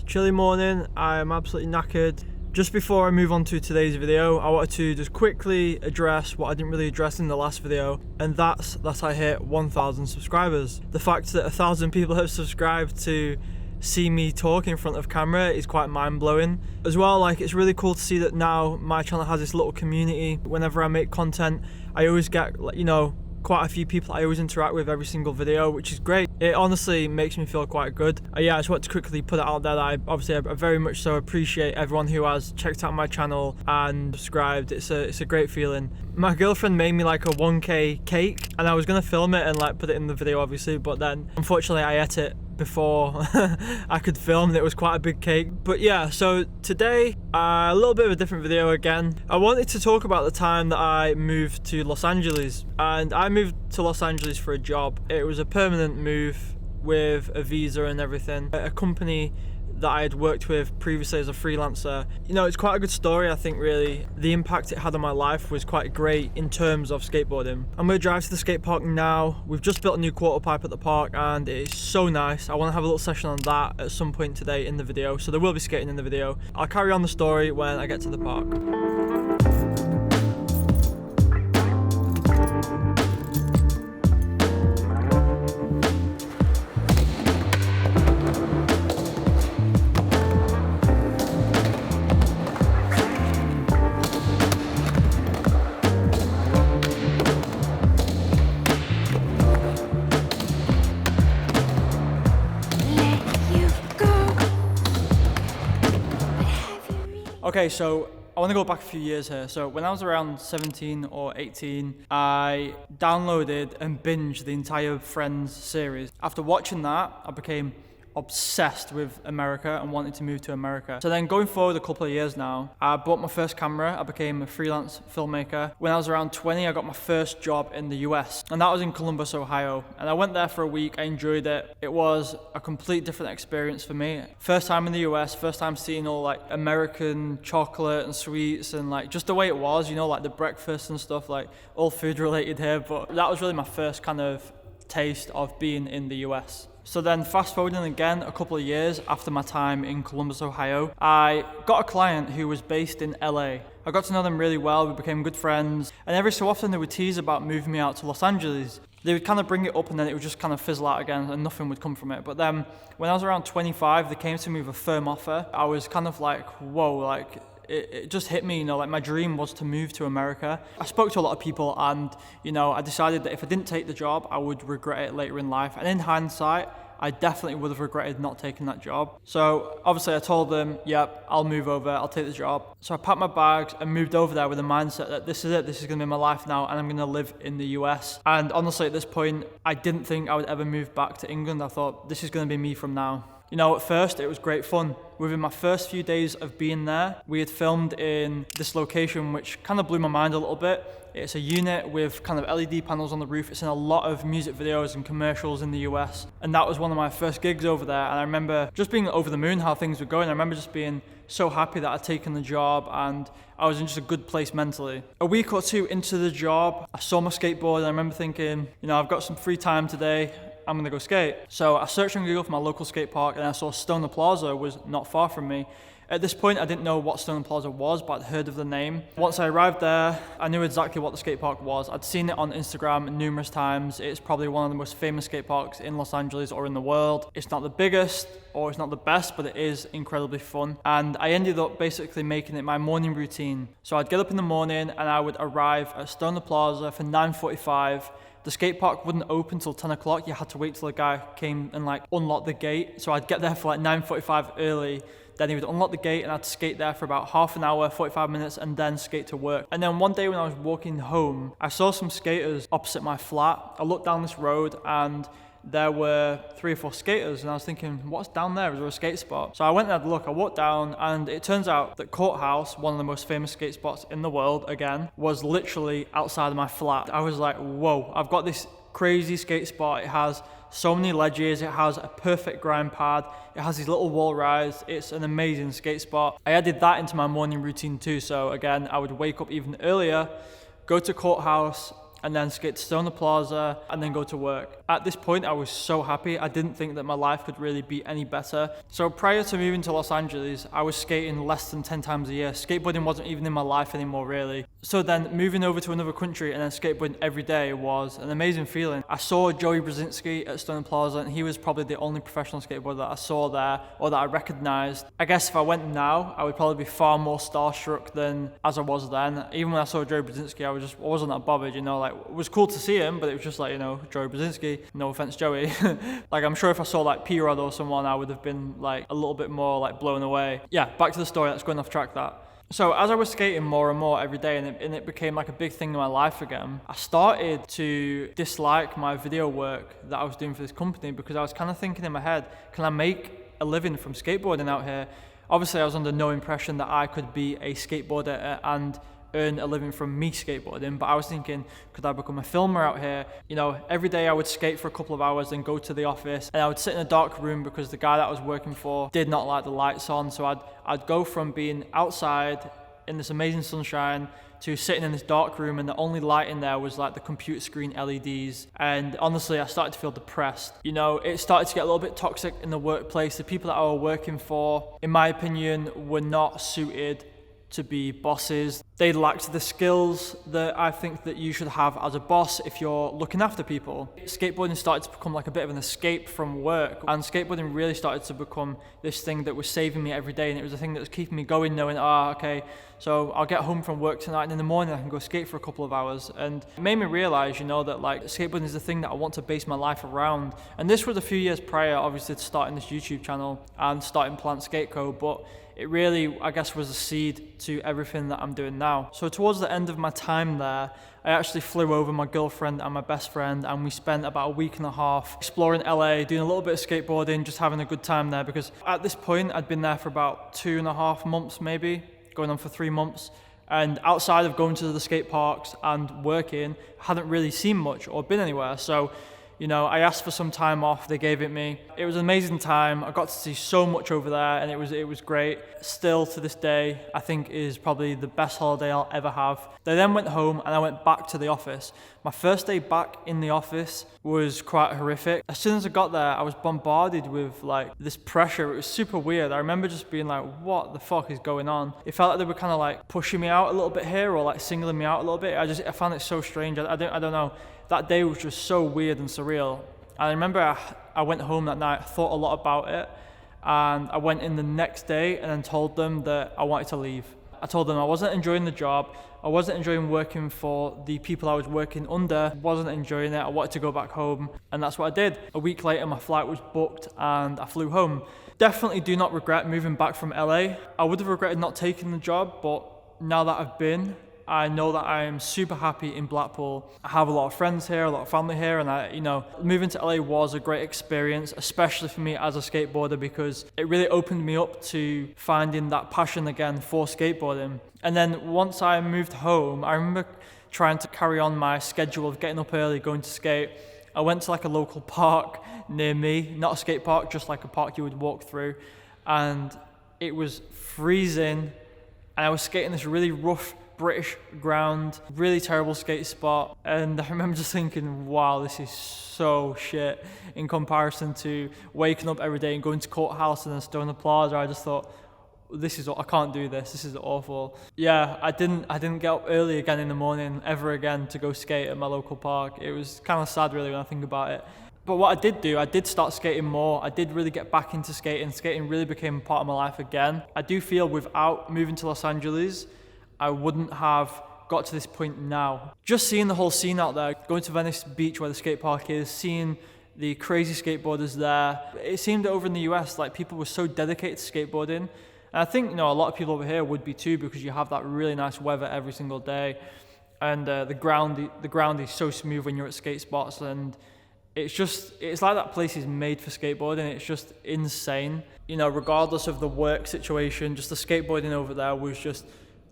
Chilly morning, I am absolutely knackered. Just before I move on to today's video, I wanted to just quickly address what I didn't really address in the last video, and that's that I hit 1,000 subscribers. The fact that 1,000 people have subscribed to see me talk in front of camera is quite mind-blowing. As well, like, it's really cool to see that now my channel has this little community. Whenever I make content, I always get, you know, quite a few people I always interact with every single video, which is great. It honestly makes me feel quite good. Yeah, I just want to quickly put it out there that I very much so appreciate everyone who has checked out my channel and subscribed. It's a great feeling. My girlfriend made me like a 1K cake, and I was gonna film it and like put it in the video obviously, but then unfortunately I ate it before I could film, and it was quite a big cake. But yeah, so today a little bit of a different video again. I wanted to talk about the time that I moved to Los Angeles, and I moved to Los Angeles for a job. It was a permanent move with a visa and everything. A company that I had worked with previously as a freelancer. You know, it's quite a good story, I think, really. The impact it had on my life was quite great in terms of skateboarding. I'm gonna drive to the skate park now. We've just built a new quarter pipe at the park and it is so nice. I wanna have a little session on that at some point today in the video, so there will be skating in the video. I'll carry on the story when I get to the park. Okay, so I want to go back a few years here. So when I was around 17 or 18, I downloaded and binged the entire Friends series. After watching that, I became obsessed with America and wanted to move to America. So then going forward a couple of years now, I bought my first camera. I became a freelance filmmaker. When I was around 20, I got my first job in the US, and that was in Columbus, Ohio. And I went there for a week. I enjoyed it. It was a complete different experience for me. First time in the US, first time seeing all like American chocolate and sweets and like just the way it was, you know, like the breakfast and stuff, like all food related here. But that was really my first kind of taste of being in the US. So then fast forwarding again a couple of years after my time in Columbus, Ohio, I got a client who was based in LA. I got to know them really well, we became good friends, and every so often they would tease about moving me out to Los Angeles. They would kind of bring it up and then it would just kind of fizzle out again and nothing would come from it. But then when I was around 25, they came to me with a firm offer. I was kind of like, whoa, like, it just hit me, you know, like my dream was to move to America. I spoke to a lot of people and, you know, I decided that if I didn't take the job, I would regret it later in life. And in hindsight, I definitely would have regretted not taking that job. So obviously I told them, yep, I'll move over, I'll take the job. So I packed my bags and moved over there with the mindset that this is it, this is gonna be my life now and I'm gonna live in the US. And honestly at this point, I didn't think I would ever move back to England. I thought this is gonna be me from now. You know, at first it was great fun. Within my first few days of being there, we had filmed in this location which kind of blew my mind a little bit. It's a unit with kind of LED panels on the roof. It's in a lot of music videos and commercials in the US. And that was one of my first gigs over there. And I remember just being over the moon how things were going. I remember just being so happy that I'd taken the job and I was in just a good place mentally. A week or two into the job, I saw my skateboard and I remember thinking, you know, I've got some free time today. I'm gonna go skate. So I searched on Google for my local skate park and I saw Stoner Plaza was not far from me. At this point, I didn't know what Stoner Plaza was, but I'd heard of the name. Once I arrived there, I knew exactly what the skate park was. I'd seen it on Instagram numerous times. It's probably one of the most famous skate parks in Los Angeles or in the world. It's not the biggest or it's not the best, but it is incredibly fun. And I ended up basically making it my morning routine. So I'd get up in the morning and I would arrive at Stoner Plaza for 9:45. The skate park wouldn't open till 10 o'clock. You had to wait till the guy came and like unlocked the gate. So I'd get there for like 9:45 early. Then he would unlock the gate and I'd skate there for about half an hour, 45 minutes, and then skate to work. And then one day when I was walking home, I saw some skaters opposite my flat. I looked down this road and there were 3 or 4 skaters and I was thinking, what's down there? Is there a skate spot? So I went and had a look, I walked down and it turns out that Courthouse, one of the most famous skate spots in the world again, was literally outside of my flat. I was like, whoa, I've got this crazy skate spot. It has so many ledges, it has a perfect grind pad, it has these little wall rides, it's an amazing skate spot. I added that into my morning routine too, so again, I would wake up even earlier, go to Courthouse, and then skate to Stone Plaza, and then go to work. At this point, I was so happy. I didn't think that my life could really be any better. So prior to moving to Los Angeles, I was skating less than 10 times a year. Skateboarding wasn't even in my life anymore, really. So then moving over to another country and then skateboarding every day was an amazing feeling. I saw Joey Brzezinski at Stone Plaza, and he was probably the only professional skateboarder that I saw there or that I recognized. I guess if I went now, I would probably be far more starstruck than as I was then. Even when I saw Joey Brzezinski, I wasn't that bothered, you know, like, it was cool to see him, but it was just like, you know, Joey Brzezinski, no offense, Joey. Like, I'm sure if I saw like P-Rod or someone, I would have been like a little bit more like blown away. Yeah, back to the story, that's going off track that. So as I was skating more and more every day, and it became like a big thing in my life again, I started to dislike my video work that I was doing for this company, because I was kind of thinking in my head, can I make a living from skateboarding out here? Obviously, I was under no impression that I could be a skateboarder and earn a living from me skateboarding, but I was thinking, could I become a filmer out here? You know, every day I would skate for a couple of hours, then go to the office, and I would sit in a dark room because the guy that I was working for did not like the lights on. So I'd go from being outside in this amazing sunshine to sitting in this dark room, and the only light in there was like the computer screen LEDs. And honestly, I started to feel depressed. You know, it started to get a little bit toxic in the workplace. The people that I was working for, in my opinion, were not suited to be bosses. They lacked the skills that I think that you should have as a boss if you're looking after people. Skateboarding started to become like a bit of an escape from work, and skateboarding really started to become this thing that was saving me every day, and it was a thing that was keeping me going, knowing, okay, so I'll get home from work tonight, and in the morning I can go skate for a couple of hours. And it made me realize, you know, that like skateboarding is the thing that I want to base my life around. And this was a few years prior, obviously, to starting this YouTube channel and starting Plant Skate Co, but it really, I guess, was a seed to everything that I'm doing now. So towards the end of my time there, I actually flew over my girlfriend and my best friend, and we spent about a week and a half exploring LA, doing a little bit of skateboarding, just having a good time there, because at this point I'd been there for about 2.5 months, maybe, going on for 3 months. And outside of going to the skate parks and working, I hadn't really seen much or been anywhere. So, you know, I asked for some time off, they gave it me. It was an amazing time. I got to see so much over there, and it was great. Still to this day, I think is probably the best holiday I'll ever have. They then went home, and I went back to the office. My first day back in the office was quite horrific. As soon as I got there, I was bombarded with like this pressure. It was super weird. I remember just being like, what the fuck is going on? It felt like they were kind of like pushing me out a little bit here, or like singling me out a little bit. I found it so strange. I don't know. That day was just so weird and surreal. And I remember I went home that night, thought a lot about it, and I went in the next day and then told them that I wanted to leave. I told them I wasn't enjoying the job, I wasn't enjoying working for the people I was working under, wasn't enjoying it, I wanted to go back home, and that's what I did. A week later, my flight was booked and I flew home. Definitely do not regret moving back from LA. I would have regretted not taking the job, but now that I've been, I know that I am super happy in Blackpool. I have a lot of friends here, a lot of family here, and you know, moving to LA was a great experience, especially for me as a skateboarder, because it really opened me up to finding that passion again for skateboarding. And then once I moved home, I remember trying to carry on my schedule of getting up early, going to skate. I went to like a local park near me, not a skate park, just like a park you would walk through, and it was freezing, and I was skating this really rough British ground, really terrible skate spot, and I remember just thinking, wow, this is so shit in comparison to waking up every day and going to Courthouse and then Stone Plaza. I just thought, I can't do this, this is awful. Yeah, I didn't get up early again in the morning ever again to go skate at my local park. It was kind of sad really when I think about it. But what I did do, I did start skating more. I did really get back into skating. Skating really became a part of my life again. I do feel without moving to Los Angeles, I wouldn't have got to this point now. Just seeing the whole scene out there, going to Venice Beach where the skate park is, seeing the crazy skateboarders there. It seemed over in the US like people were so dedicated to skateboarding. And I think, you know, a lot of people over here would be too, because you have that really nice weather every single day. And the ground is so smooth when you're at skate spots, and it's like that place is made for skateboarding. It's just insane. You know, regardless of the work situation, just the skateboarding over there was just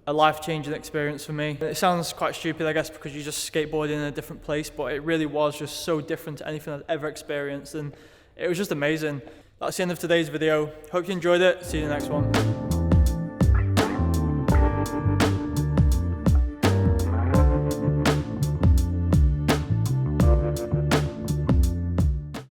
a life-changing experience for me. It sounds quite stupid, I guess, because you just skateboard in a different place, but it really was just so different to anything I've ever experienced, and it was just amazing. That's the end of today's video. Hope you enjoyed it. See you in the next one.